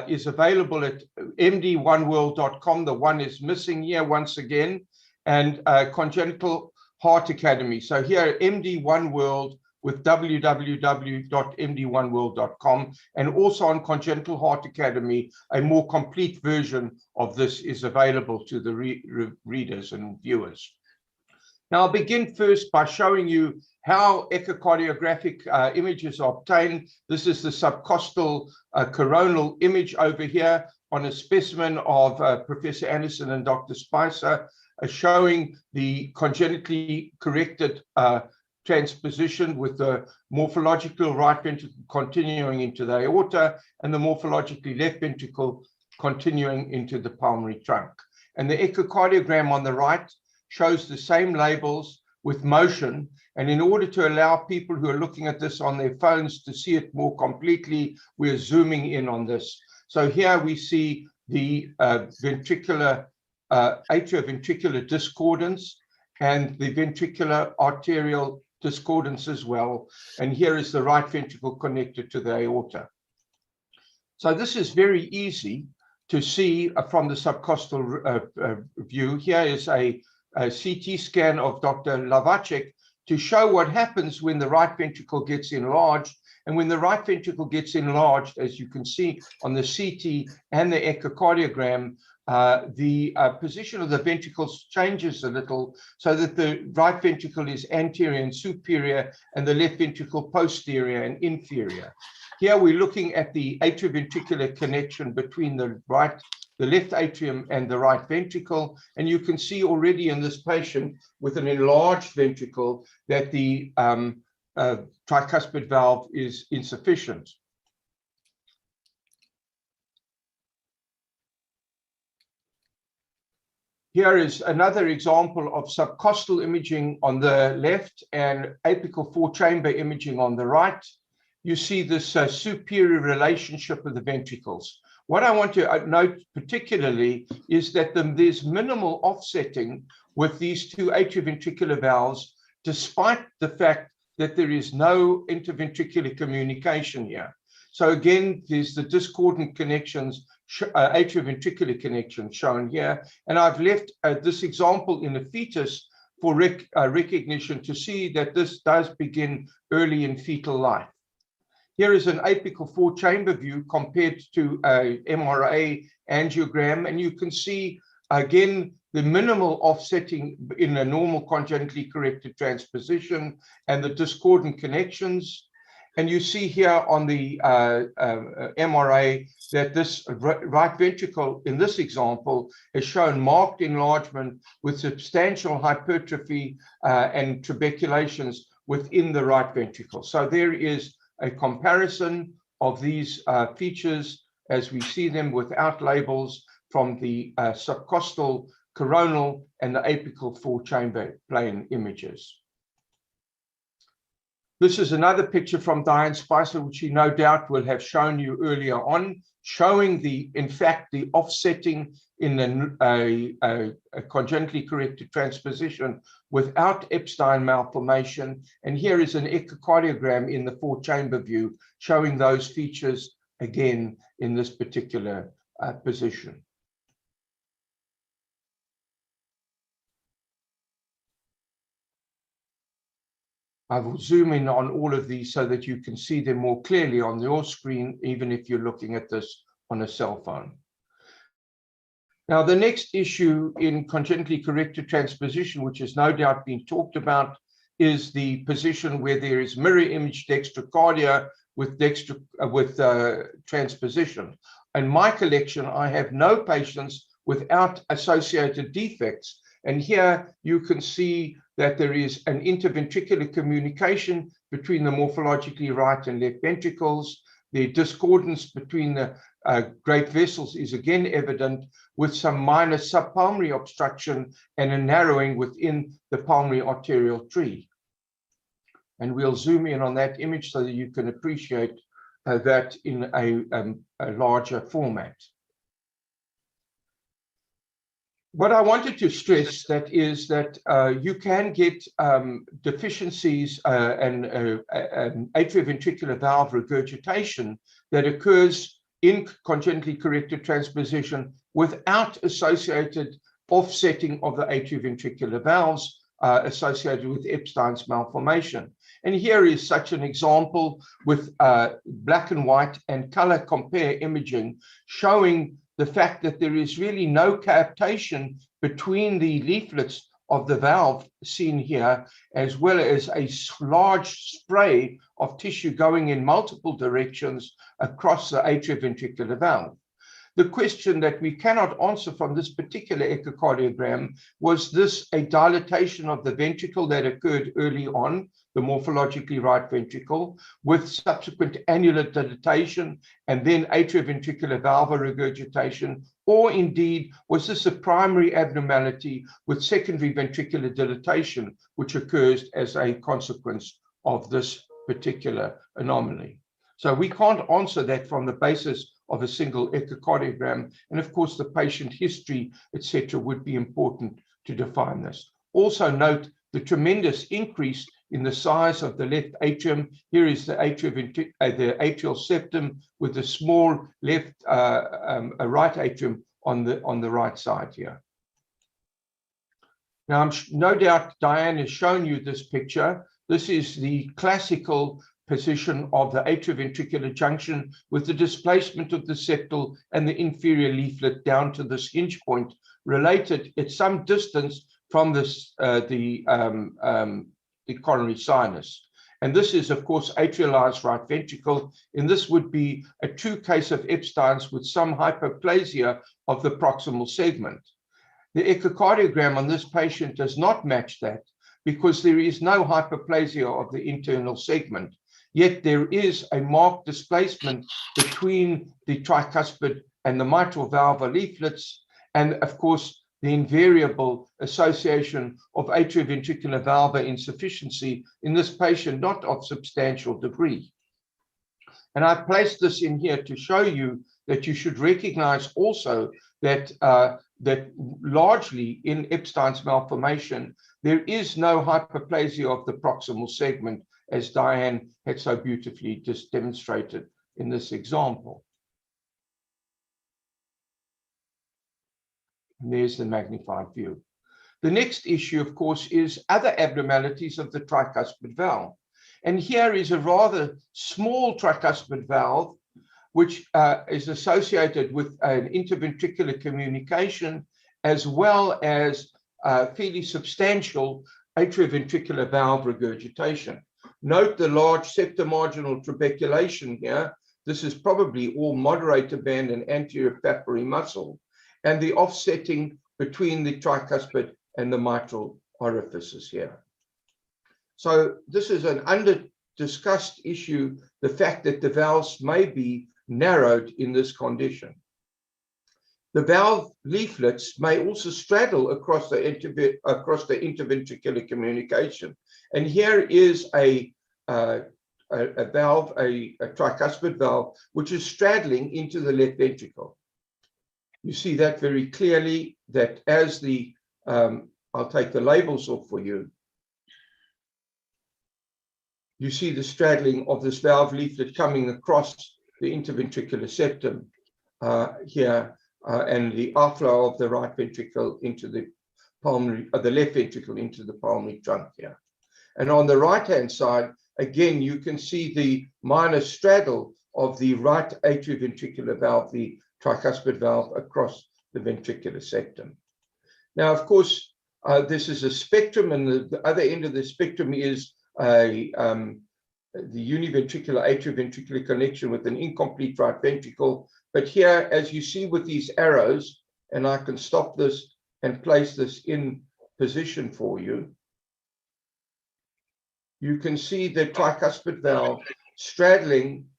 is available at md1world.com. The one is missing here once again. And Congenital Heart Academy. So here, MD1 World with www.md1world.com, and also on Congenital Heart Academy, a more complete version of this is available to the readers and viewers. Now, I'll begin first by showing you how echocardiographic images are obtained. This is the subcostal coronal image over here on a specimen of Professor Anderson and Dr. Spicer, showing the congenitally corrected transposition with the morphological right ventricle continuing into the aorta and the morphologically left ventricle continuing into the pulmonary trunk. And the echocardiogram on the right shows the same labels with motion. And in order to allow people who are looking at this on their phones to see it more completely, we're zooming in on this. So here we see the ventricular atrioventricular discordance and the ventricular arterial discordance as well. And here is the right ventricle connected to the aorta. So this is very easy to see from the subcostal view. Here is a CT scan of Dr. Lavacek to show what happens when the right ventricle gets enlarged. And when the right ventricle gets enlarged, as you can see on the CT and the echocardiogram, the position of the ventricles changes a little so that the right ventricle is anterior and superior and the left ventricle posterior and inferior. Here we're looking at the atrioventricular connection between the left atrium and the right ventricle. And you can see already in this patient with an enlarged ventricle that the tricuspid valve is insufficient. Here is another example of subcostal imaging on the left and apical four-chamber imaging on the right. You see this superior relationship of the ventricles. What I want to note particularly is that there's minimal offsetting with these two atrioventricular valves, despite the fact that there is no interventricular communication here. So again, there's the discordant connections, atrioventricular connection shown here. And I've left this example in a fetus for recognition to see that this does begin early in fetal life. Here is an apical four-chamber view compared to a MRA angiogram, and you can see again the minimal offsetting in a normal congenitally corrected transposition and the discordant connections. And you see here on the MRA that this right ventricle in this example has shown marked enlargement with substantial hypertrophy and trabeculations within the right ventricle. So there is a comparison of these features as we see them without labels from the subcostal, coronal, and the apical four-chamber plane images. This is another picture from Diane Spicer, which she no doubt will have shown you earlier on, showing in fact, the offsetting in a congenitally corrected transposition without Epsteinoid Malformation. And here is an echocardiogram in the four-chamber view, showing those features again in this particular position. I will zoom in on all of these so that you can see them more clearly on your screen, even if you're looking at this on a cell phone. Now, the next issue in congenitally corrected transposition, which has no doubt been talked about, is the position where there is mirror image dextrocardia with transposition. In my collection, I have no patients without associated defects. And here you can see that there is an interventricular communication between the morphologically right and left ventricles. The discordance between the great vessels is again evident, with some minor subpulmonary obstruction and a narrowing within the pulmonary arterial tree. And we'll zoom in on that image so that you can appreciate that in a larger format. What I wanted to stress is that you can get deficiencies and atrioventricular valve regurgitation that occurs in congenitally corrected transposition without associated offsetting of the atrioventricular valves. associated with Epstein's malformation. And here is such an example with black and white and color compare imaging showing the fact that there is really no coaptation between the leaflets of the valve seen here, as well as a large spray of tissue going in multiple directions across the atrioventricular valve. The question that we cannot answer from this particular echocardiogram was this a dilatation of the ventricle that occurred early on, the morphologically right ventricle, with subsequent annular dilatation and then atrioventricular valve regurgitation, or indeed was this a primary abnormality with secondary ventricular dilatation, which occurs as a consequence of this particular anomaly. So we can't answer that from the basis of a single echocardiogram. And of course, the patient history, etc., would be important to define this. Also note the tremendous increase in the size of the left atrium. Here is the atrial septum with the small left, a right atrium on the right side here. Now, no doubt Diane has shown you this picture. This is the classical position of the atrioventricular junction with the displacement of the septal and the inferior leaflet down to this hinge point, related at some distance from this, the coronary sinus. And this is, of course, atrialized right ventricle. And this would be a true case of Epstein's with some hyperplasia of the proximal segment. The echocardiogram on this patient does not match that because there is no hyperplasia of the internal segment. Yet there is a marked displacement between the tricuspid and the mitral valve leaflets, and of course, the invariable association of atrioventricular valve insufficiency in this patient, not of substantial degree. And I placed this in here to show you that you should recognize also that, that largely in Epstein's malformation, there is no hyperplasia of the proximal segment, as Diane had so beautifully just demonstrated in this example. And there's the magnified view. The next issue, of course, is other abnormalities of the tricuspid valve. And here is a rather small tricuspid valve, which is associated with an interventricular communication, as well as fairly substantial atrioventricular valve regurgitation. Note the large septomarginal trabeculation here. This is probably all moderator band and anterior papillary muscle, and the offsetting between the tricuspid and the mitral orifices here. So this is an under-discussed issue, the fact that the valves may be narrowed in this condition. The valve leaflets may also straddle across the interventricular communication. And here is a valve, a tricuspid valve, which is straddling into the left ventricle. You see that very clearly, that as the, I'll take the labels off for you. You see the straddling of this valve leaflet coming across the interventricular septum here, and the outflow of the right ventricle into the pulmonary, the left ventricle into the pulmonary trunk here. And on the right-hand side, again, you can see the minor straddle of the right atrioventricular valve, the tricuspid valve, across the ventricular septum. Now, of course, this is a spectrum, and the other end of the spectrum is the univentricular atrioventricular connection with an incomplete right ventricle. But here, as you see with these arrows, and I can stop this and place this in position for you, you can see the tricuspid valve straddling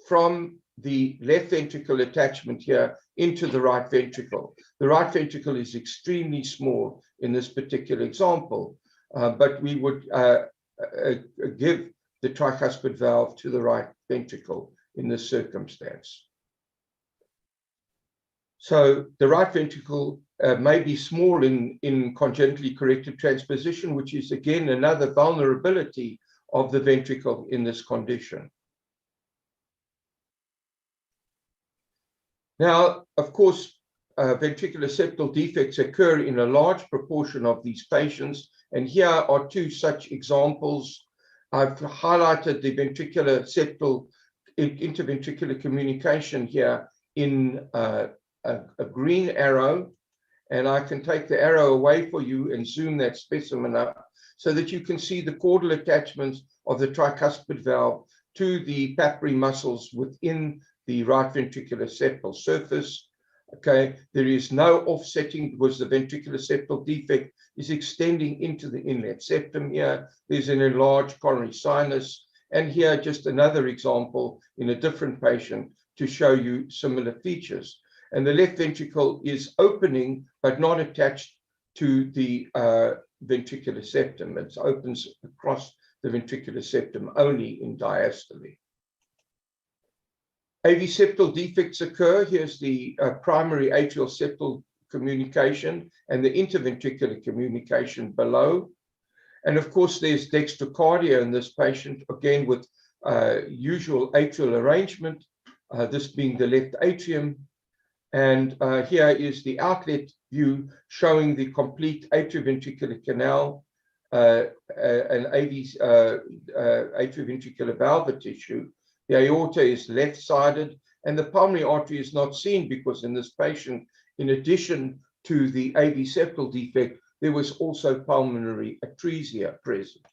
from the left ventricle attachment here into the right ventricle. The right ventricle is extremely small in this particular example, but we would give the tricuspid valve to the right ventricle in this circumstance. So the right ventricle may be small in congenitally corrected transposition, which is again another vulnerability of the ventricle in this condition. Now, of course, ventricular septal defects occur in a large proportion of these patients. And here are two such examples. I've highlighted the ventricular septal interventricular communication here in a green arrow. And I can take the arrow away for you and zoom that specimen up so that you can see the caudal attachments of the tricuspid valve to the papillary muscles within the right ventricular septal surface. Okay, there is no offsetting because the ventricular septal defect is extending into the inlet septum here. There's an enlarged coronary sinus. And here, just another example in a different patient to show you similar features. And the left ventricle is opening, but not attached to the ventricular septum. It opens across the ventricular septum only in diastole. AV septal defects occur. Here's the primary atrial septal communication and the interventricular communication below. And of course, there's dextrocardia in this patient, again with usual atrial arrangement, this being the left atrium. And here is the outlet view showing the complete atrioventricular canal, an atrioventricular valve tissue. The aorta is left-sided, and the pulmonary artery is not seen because in this patient, in addition to the AV septal defect, there was also pulmonary atresia present.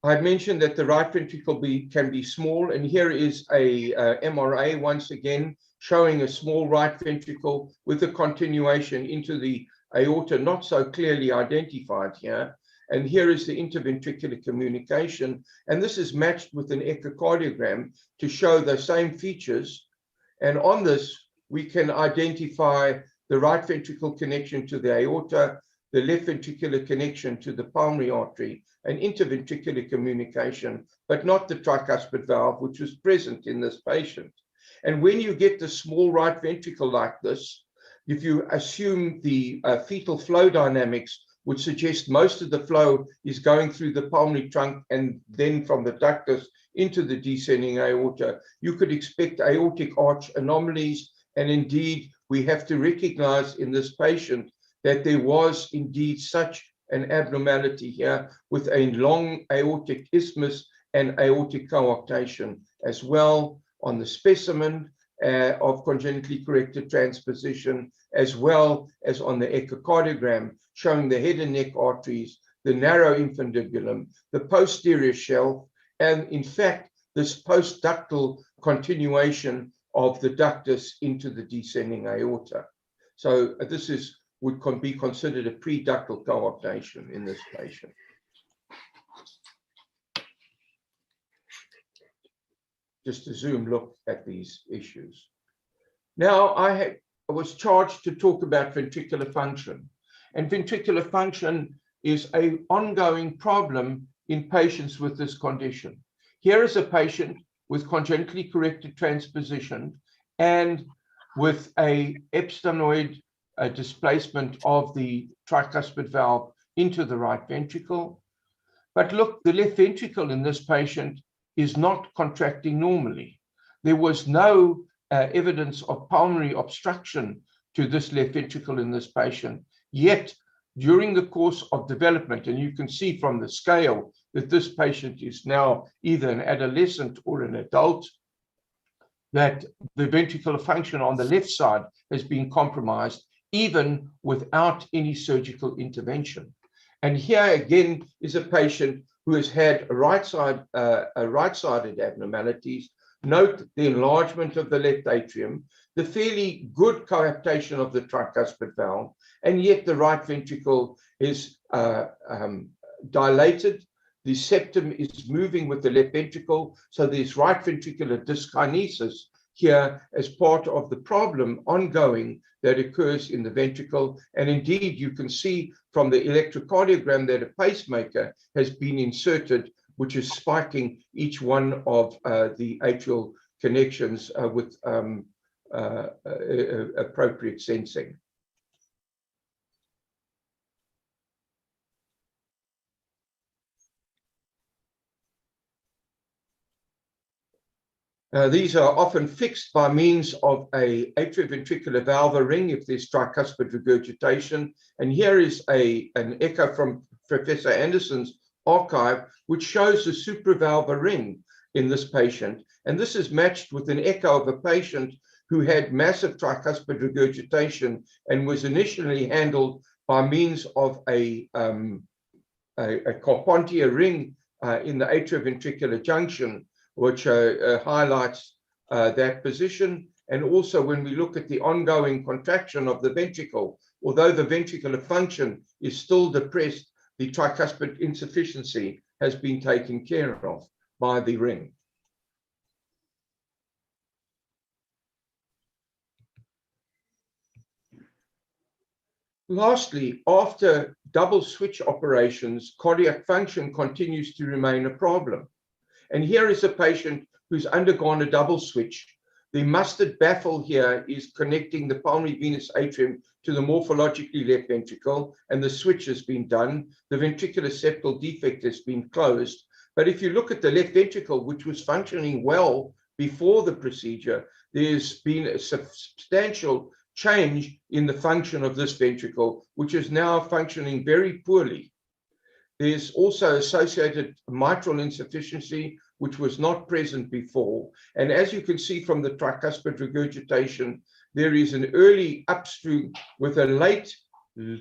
I mentioned that the right ventricle can be small, and here is a MRA once again showing a small right ventricle with a continuation into the aorta, not so clearly identified here. And here is the interventricular communication, and this is matched with an echocardiogram to show the same features. And on this, we can identify the right ventricle connection to the aorta, the left ventricular connection to the pulmonary artery, and interventricular communication, but not the tricuspid valve, which was present in this patient. And when you get the small right ventricle like this, if you assume the fetal flow dynamics would suggest most of the flow is going through the pulmonary trunk and then from the ductus into the descending aorta, you could expect aortic arch anomalies. And indeed, we have to recognize in this patient that there was indeed such an abnormality here with a long aortic isthmus and aortic coarctation as well on the specimen of congenitally corrected transposition, as well as on the echocardiogram, showing the head and neck arteries, the narrow infundibulum, the posterior shelf, and in fact, this postductal continuation of the ductus into the descending aorta. So this would be considered a preductal coarctation in this patient. Just a zoom look at these issues. Now, I was charged to talk about ventricular function. And ventricular function is an ongoing problem in patients with this condition. Here is a patient with congenitally corrected transposition and with a Epsteinoid displacement of the tricuspid valve into the right ventricle. But look, the left ventricle in this patient is not contracting normally. There was no evidence of pulmonary obstruction to this left ventricle in this patient. Yet, during the course of development, and you can see from the scale that this patient is now either an adolescent or an adult, that the ventricular function on the left side has been compromised, even without any surgical intervention. And here again is a patient who has had right-sided abnormalities. Note the enlargement of the left atrium, the fairly good coaptation of the tricuspid valve, and yet the right ventricle is dilated. The septum is moving with the left ventricle, so there's right ventricular dyskinesis here as part of the problem ongoing that occurs in the ventricle. And indeed, you can see from the electrocardiogram that a pacemaker has been inserted, which is spiking each one of the atrial connections with appropriate sensing. These are often fixed by means of a atrioventricular valve ring if there's tricuspid regurgitation. And here is an echo from Professor Anderson's archive, which shows the supravalvular ring in this patient. And this is matched with an echo of a patient who had massive tricuspid regurgitation and was initially handled by means of a Carpentier ring in the atrioventricular junction, which highlights that position. And also when we look at the ongoing contraction of the ventricle, although the ventricular function is still depressed, the tricuspid insufficiency has been taken care of by the ring. Lastly, after double switch operations, cardiac function continues to remain a problem. And here is a patient who's undergone a double switch. The mustard baffle here is connecting the pulmonary venous atrium to the morphologically left ventricle, and the switch has been done. The ventricular septal defect has been closed. But if you look at the left ventricle, which was functioning well before the procedure, there's been a substantial change in the function of this ventricle, which is now functioning very poorly. There's also associated mitral insufficiency, which was not present before. And as you can see from the tricuspid regurgitation, there is an early upstream with a late,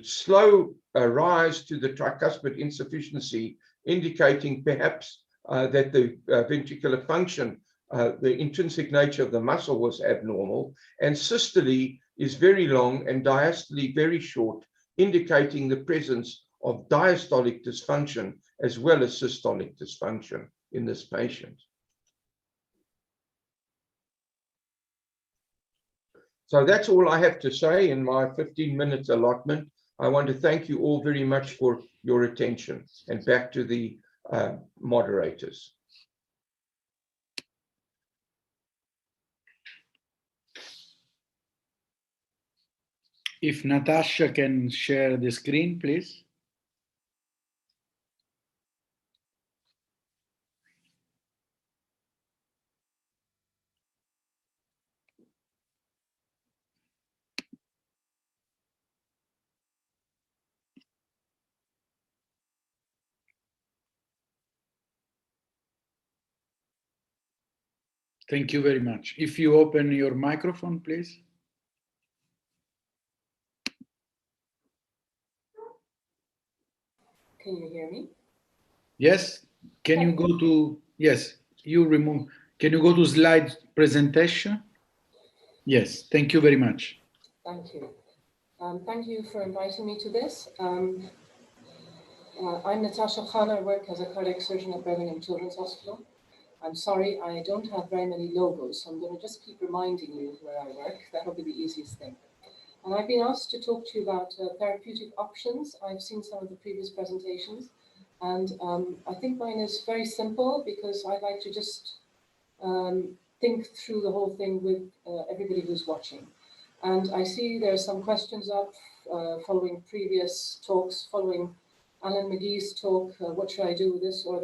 slow rise to the tricuspid insufficiency, indicating perhaps that the ventricular function, the intrinsic nature of the muscle was abnormal, and systole is very long and diastole very short, indicating the presence of diastolic dysfunction as well as systolic dysfunction in this patient. So that's all I have to say in my 15-minute allotment. I want to thank you all very much for your attention, and back to the moderators. If Natasha can share the screen, please. Thank you very much. If you open your microphone, please. Can you hear me? Yes. Can you go to, yes, you remove, can you go to slide presentation? Yes, thank you very much. Thank you. Thank you for inviting me to this. I'm Natasha Khan. I work as a cardiac surgeon at Birmingham Children's Hospital. I'm sorry, I don't have very many logos, so I'm going to just keep reminding you where I work. That'll be the easiest thing. And I've been asked to talk to you about therapeutic options. I've seen some of the previous presentations, and I think mine is very simple because I like to just think through the whole thing with everybody who's watching. And I see there's some questions up following previous talks, following Alan McGee's talk, what should I do with this or that?